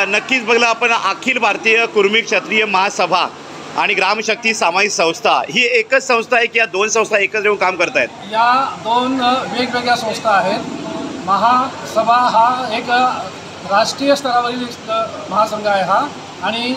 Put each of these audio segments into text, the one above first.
नक्कीच बघलं आपण अखिल भारतीय कुर्मी क्षत्रिय महासभा आणि ग्रामशक्ती सामाजिक संस्था ही एकच संस्था आहे की या दोन संस्था एकत्र येऊन काम करत आहेत? या दोन वेगवेगळ्या संस्था आहेत। महासभा हा एक राष्ट्रीय स्तरावरील महासंघ आहे हा, आणि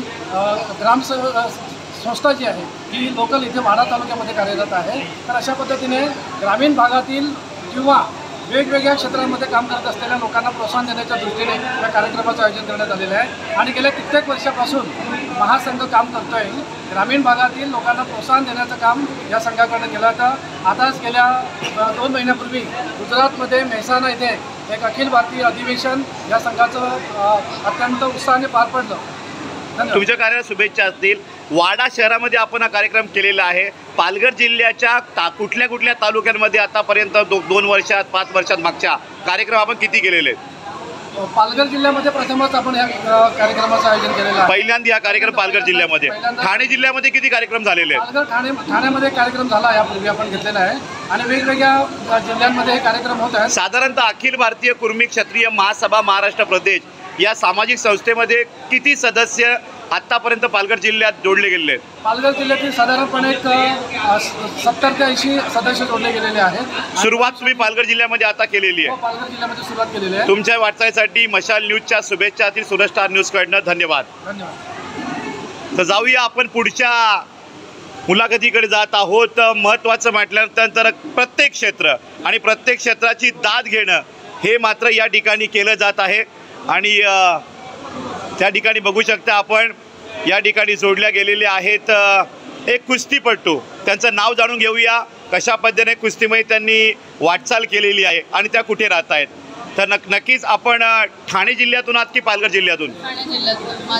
संस्था जी आहे ही लोकल इथे वाडा तालुक्यामध्ये कार्यरत आहे। तर अशा पद्धतीने ग्रामीण भागातील किंवा वेगवेगळ्या क्षेत्रांमध्ये काम करत असलेल्या लोकांना प्रोत्साहन देण्याच्या दृष्टीने या कार्यक्रमाचं आयोजन करण्यात आलेलं आहे। आणि गेल्या कित्येक वर्षापासून महासंघ काम करतो आहे, ग्रामीण भागातील लोकांना प्रोत्साहन देण्याचं काम या संघाकडनं केलं होतं। आताच गेल्या 2 महिन्यापूर्वी गुजरातमध्ये मेहसाणा येथे एक अखिल भारतीय अधिवेशन या संघाचं अत्यंत उत्साहाने पार पडलं। तुमच्या कार्याला शुभेच्छा असतील। वाडा शहरामध्ये आपण हा कार्यक्रम केलेला आहे। पालघर जिल्ह्याच्या कुठल्या कुठल्या तालुक्यांमध्ये आतापर्यंत 2 वर्षात 5 वर्षात मागच्या कार्यक्रम आपण किती केलेले आहेत? पालघर जिल्ह्यामध्ये प्रथमच आपण या कार्यक्रमाचं आयोजन केलेलं आहे। पहिल्यांदा हा कार्यक्रम पालघर जिल्ह्यामध्ये। ठाणे जिल्ह्यामध्ये किती कार्यक्रम झालेले आहेत? ठाण्यामध्ये कार्यक्रम झाला यापूर्वी आपण घेतलेला आहे, आणि वेगवेगळ्या जिल्ह्यांमध्ये हे कार्यक्रम होत आहेत। साधारणतः अखिल भारतीय कुर्मी क्षत्रिय महासभा महाराष्ट्र प्रदेश या सामाजिक संस्थेमध्ये किती सदस्य आतापर्यंत पालघर जिल्ह्यात जोडले गेले आहेत? पालघर जिल्ह्यातील साधारणपणे 70 ते 80 सदस्य जोडले गेलेले आहेत। सुरुवात तुम्ही पालघर जिल्ह्यामध्ये आता केलेली आहे? पालघर जिल्ह्यामध्ये सुरुवात केलेली आहे। तुमच्या वाटचालीसाठी मशाल न्यूजच्या शुभेच्छा सुरज स्टार न्यूजकडनं धन्यवाद। तर जाऊया आपण पुढच्या मुलाखतीकडे जात आहोत। महत्त्वाचं म्हटल्यानंतर प्रत्येक क्षेत्र आणि प्रत्येक क्षेत्राची दाद घेणं हे मात्र या ठिकाणी केलं जात आहे, आणि त्या ठिकाणी बघू शकता आपण या ठिकाणी जोडल्या गेलेले आहेत एक कुस्तीपटू। त्यांचं नाव जाणून घेऊया, कशा पद्धतीने कुस्तीमध्ये त्यांनी वाटचाल केलेली आहे आणि त्या कुठे राहत आहेत। तर नक्कीच आपण ठाणे जिल्ह्यातून आहात की पालघर जिल्ह्यातून?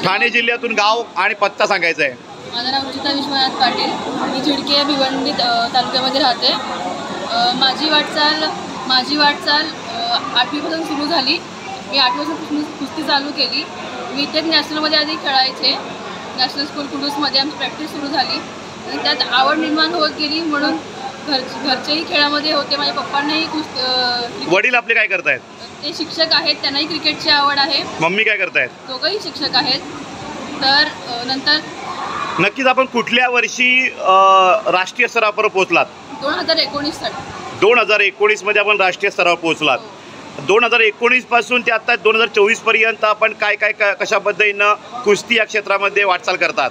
ठाणे जिल्ह्यातून गाव आणि पत्ता सांगायचा आहे। माझं नाव रुचिता विश्वनाथ पाटील, मी चिडके या भिवंडी तालुक्यामध्ये राहते। माझी वाटचाल 8वीपासून सुरू झाली। मी 8 वर्षापासून कुस्ती चालू केली। मी इथे नॅशनलमध्ये आधी खेळायचे, नॅशनल स्कूल कुडूसमध्ये आमची प्रॅक्टिस सुरू झाली, आणि त्यात आवड निर्माण होत गेली, म्हणून घरचेही खेळामध्ये होते। माझ्या पप्पांनाही वडील आपले काय करतायत? ते शिक्षक आहेत, त्यांनाही क्रिकेटची आवड आहे। मम्मी काय करतायत? दोघंही शिक्षक आहेत। तर नंतर नक्कीच आपण कुठल्या वर्षी राष्ट्रीय स्तरावर पोहोचलात? 2019 2019 मध्ये आपण राष्ट्रीय स्तरावर पोहोचलात। 2019 पासून ते आता 2024 पर्यंत आपण काय कशा पद्धतीनं कुस्ती या क्षेत्रामध्ये वाटचाल करतात?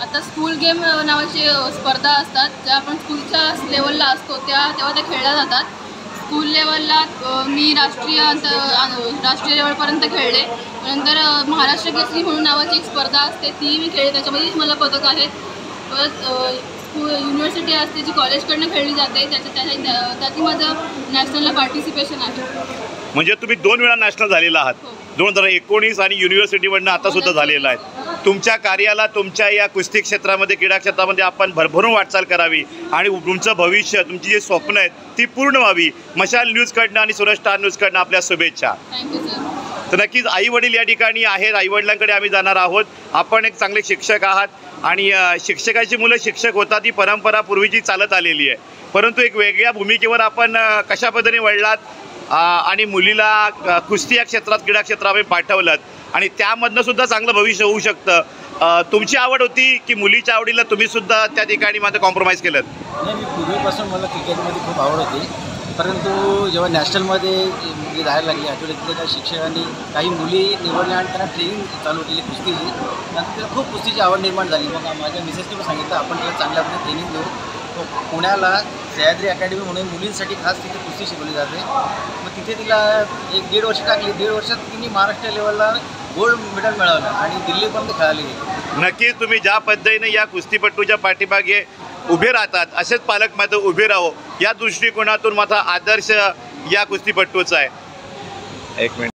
आता स्कूल गेम नावाची स्पर्धा असतात, ज्या आपण स्कूलच्या लेवलला असतो तेव्हा त्या खेळल्या जातात। स्कूल लेवलला मी राष्ट्रीय लेवलपर्यंत खेळले। नंतर महाराष्ट्र केसरी म्हणून नावाची एक स्पर्धा असते, ती मी खेळले, त्याच्यामध्येच मला पदक आहेत। परत युनिव्हर्सिटी असते जी कॉलेजकडनं खेळली जाते, त्याची माझं नॅशनलला पार्टिसिपेशन आहे। म्हणजे तुम्ही 2 वेळा नॅशनल झालेला आहात, 2019 आणि युनिव्हर्सिटीमधनं आता सुद्धा झालेला आहे। तुमच्या कार्याला तुमच्या या कुस्ती क्षेत्रामध्ये क्रीडा क्षेत्रामध्ये आपण भरभरून वाटचाल करावी आणि तुमचं भविष्य, तुमची जी स्वप्न आहेत ती पूर्ण व्हावी। मशाल न्यूजकडनं आणि सुरज स्टार न्यूजकडनं आपल्या शुभेच्छा। Thank you sir. तर नक्कीच आई वडील या ठिकाणी आहेत, आई वडिलांकडे आम्ही जाणार आहोत। आपण एक चांगले शिक्षक आहात, आणि शिक्षकाची मुलं शिक्षक होतात ही परंपरा पूर्वीची चालत आलेली आहे, परंतु एक वेगळ्या भूमिकेवर आपण कशा पद्धतीने वळलात आणि मुलीला कुस्ती या क्षेत्रात क्रीडा क्षेत्रामध्ये पाठवलं, आणि त्यामधनं सुद्धा चांगलं भविष्य होऊ शकतं। तुमची आवड होती की मुलीच्या आवडीला तुम्ही सुद्धा त्या ठिकाणी मात्र कॉम्प्रोमाइज केलं? नाही, पूर्वीपासून मला क्रिकेटमध्ये खूप आवड होती, परंतु जेव्हा नॅशनलमध्ये मुली जायला लागली, आठवड्यातल्या काही शिक्षकांनी काही मुली निवडल्या आणि त्यांना ट्रेनिंग चालू केली कुस्तीची, नंतर तिला खूप कुस्तीची आवड निर्माण झाली। मग माझ्या मिसेसने पण सांगितलं आपण तिला चांगल्या प्रकारे ट्रेनिंग देऊ। पुण्याला सह्याद्री अकॅडमी म्हणून मुलींसाठी खास तिथे कुस्ती शिकवली जाते। मग तिथे तिला 1-1.5 वर्ष टाकली। 1.5 वर्षात तिने महाराष्ट्र लेवलला गोल्ड मेडल मिळवलं आणि दिल्लीपर्यंत खेळाली गेली। नक्कीच तुम्ही ज्या पद्धतीने या कुस्तीपटूच्या पाठीमागे उभे राहतात, असेच पालक मात्र उभे राहो, या दृष्टिकोनातून मात्र आदर्श या कुस्तीपटूचा आहे। 1 मिनिट।